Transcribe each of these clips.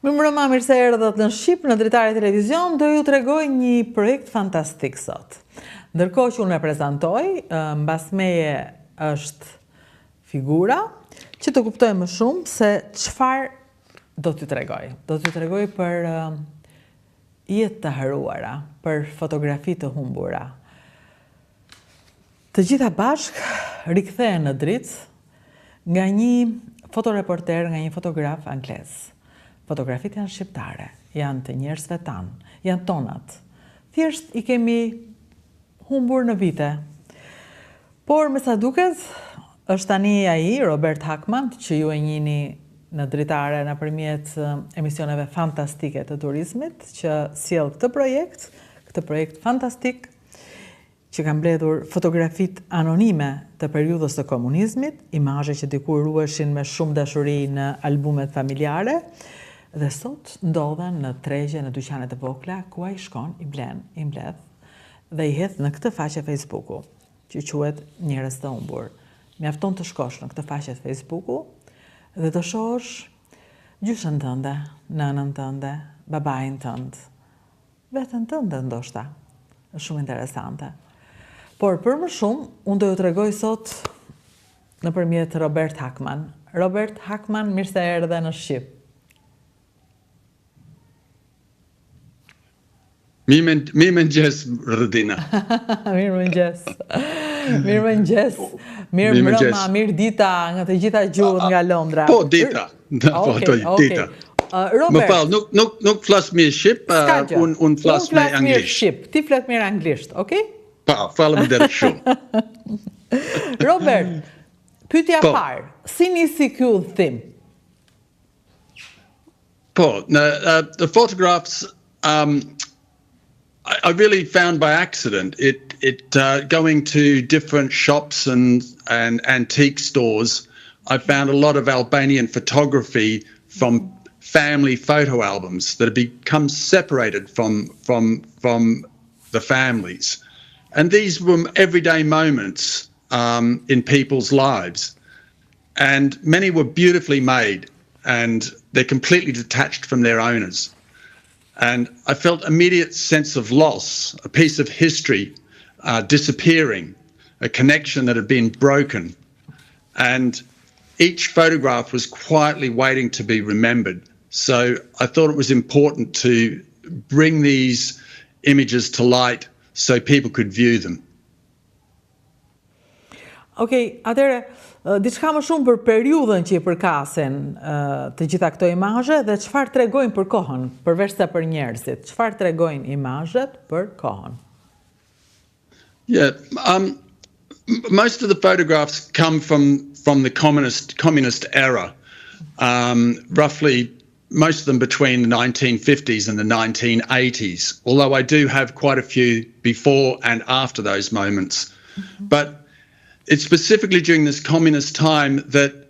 Mirëmbrëma, mirë se erdhët në Shqip, në Dritare Televizion, do ju tregoj një projekt fantastik sot. Ndërkohë që unë e prezantoj, mbas meje është figura, që të kuptoj më shumë se çfarë do t'ju tregoj. Do t'ju tregoj për jetë të haruara, për fotografi të humbura. Të gjitha bashk rikthehen në dritë nga një fotoreporter, nga një fotograf anglez. Fotografit janë shqiptare, janë të njerëzve tanë, janë tonat. Thjesht i kemi humbur në vite. Por me sa duket, është tani ai, Robert Hakman, që ju e njihni në Dritare nëpërmjet emisioneve fantastike të turizmit, që sjell këtë projekt fantastik, që ka mbledhur fotografit anonime të periudhës së komunizmit, imazhe që dikur ruheshin me shumë dashuri në albumet familjare, dhe sot ndodhen në tregje, në dyqanet e vogla, ku ai shkon, i blen, i mbledh dhe i hedh në këtë faqe Facebooku, që quhet Njerëz të humbur. Mjafton të shkosh në këtë faqe Facebooku dhe të shohësh gjyshen tënde, nënën tënde, babain tënd, veten tënde ndoshta. Është shumë interesante. Por për më shumë, unë do ju tregoj sot nëpërmjet Robert Hakman. Robert Hakman, mirë se erdhe në Shqip. Mirëmëngjes, Rodina. Mirëmëngjes. Mirëmëngjes. Mirë mbrëma, mirë dita nga të gjitha gjuhët nga Londra. Po, dita. Dita. Robert. Më fal, nuk flas mirë shqip, unë flas me anglisht. Ti flet mirë anglisht, okay? Po, faleminderit shumë. Robert, pyetja parë, si nisi ky udhtim? Po, the photographs I really found by accident it going to different shops and antique stores. I found a lot of Albanian photography from family photo albums that had become separated from the families, and these were everyday moments in people's lives, and many were beautifully made, and they're completely detached from their owners. And I felt immediate sense of loss, a piece of history disappearing, a connection that had been broken. And each photograph was quietly waiting to be remembered. So I thought it was important to bring these images to light so people could view them. Okay, atëre, diçka më shumë për periudhën që i përkasin të gjitha këto imazhe dhe çfarë tregojnë për kohën, përveç se për njerëzit. Çfarë tregojnë imazhet për kohën? Yeah, most of the photographs come from the communist era, roughly most of them between the 1950s and the 1980s, although I do have quite a few before and after those moments. But it's specifically during this communist time that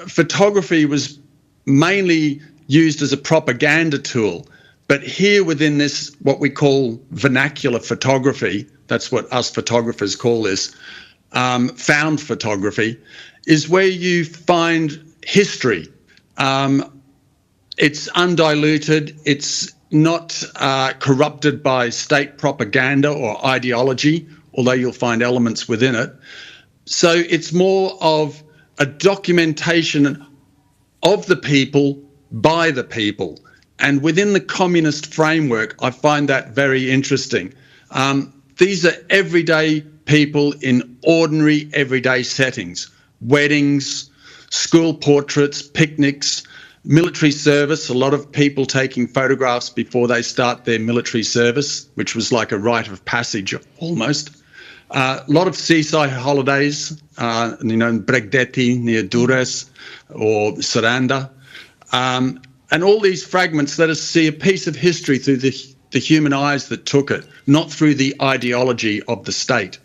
photography was mainly used as a propaganda tool. But here within this, what we call vernacular photography, that's what us photographers call this, found photography, is where you find history. It's undiluted, it's not corrupted by state propaganda or ideology, although you'll find elements within it. So it's more of a documentation of the people by the people. And within the communist framework, I find that very interesting. These are everyday people in ordinary everyday settings: weddings, school portraits, picnics, military service, a lot of people taking photographs before they start their military service, which was like a rite of passage almost. A lot of seaside holidays, in Bregdeti, near Durrës, or Saranda. And all these fragments let us see a piece of history through the human eyes that took it, not through the ideology of the state.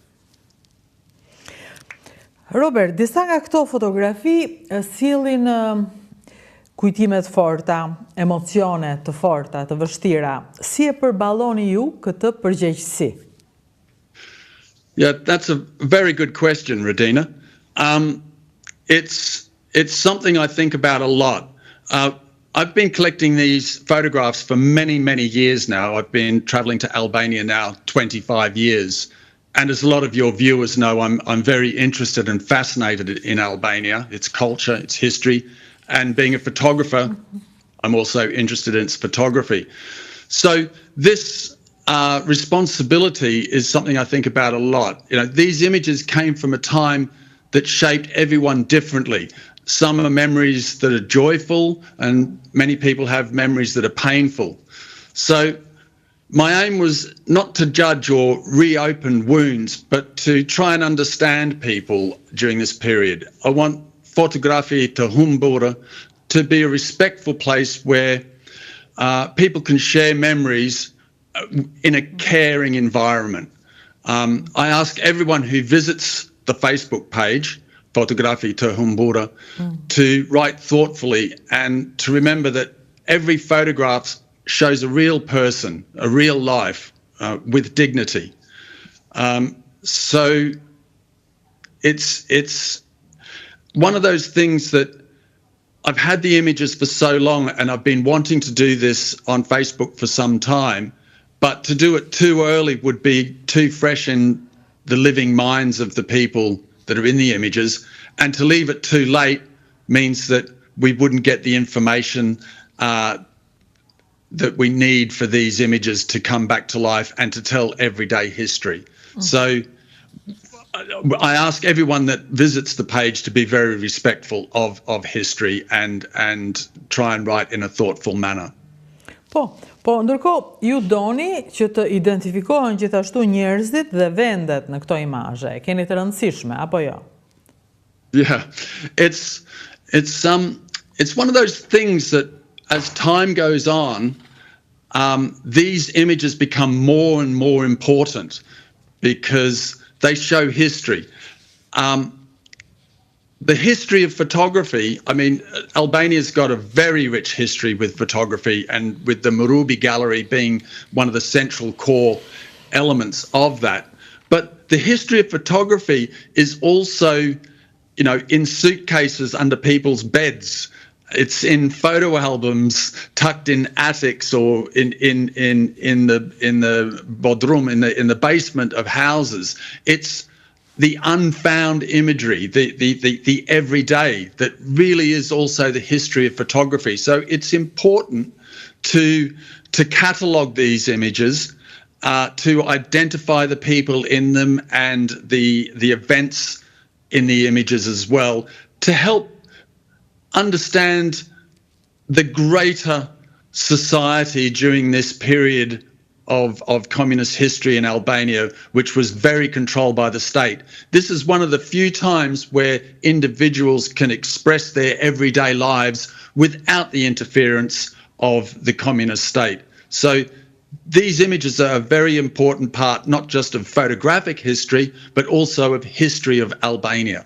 Robert, disa nga këto fotografi sjellin kujtime të forta, emocione të forta, të vështira. Si e përballoni ju këtë përgjegjësi? Yeah, that's a very good question, Rodina. It's something I think about a lot. I've been collecting these photographs for many, many years now. I've been travelling to Albania now 25 years. And as a lot of your viewers know, I'm very interested and fascinated in Albania, its culture, its history. And being a photographer, I'm also interested in its photography. So this responsibility is something I think about a lot. You know, these images came from a time that shaped everyone differently. Some are memories that are joyful, and many people have memories that are painful. So my aim was not to judge or reopen wounds, but to try and understand people during this period. I want Fotografi të humbura to be a respectful place where people can share memories in a caring environment. I ask everyone who visits the Facebook page, Fotografi të humbura, to write thoughtfully and to remember that every photograph shows a real person, a real life with dignity. So it's one of those things that I've had the images for so long, and I've been wanting to do this on Facebook for some time, but to do it too early would be too fresh in the living minds of the people that are in the images, and to leave it too late means that we wouldn't get the information that we need for these images to come back to life and to tell everyday history. So I ask everyone that visits the page to be very respectful of history and try and write in a thoughtful manner. Po, ndërkohë ju doni që të identifikohen gjithashtu njerëzit dhe vendet në këto imazhe. Keni të rëndësishme apo jo? Yeah, it's one of those things that as time goes on, these images become more and more important because they show history. The history of photography, I mean, Albania's got a very rich history with photography, and with the Murubi Gallery being one of the central core elements of that. But the history of photography is also, you know, in suitcases under people's beds. It's in photo albums tucked in attics or in the bodrum, in the basement of houses. It's the unfound imagery, the everyday, that really is also the history of photography. So it's important to catalogue these images, to identify the people in them and the events in the images as well, to help understand the greater society during this period of communist history in Albania, which was very controlled by the state. This is one of the few times where individuals can express their everyday lives without the interference of the communist state. So these images are a very important part, not just of photographic history, but also of history of Albania.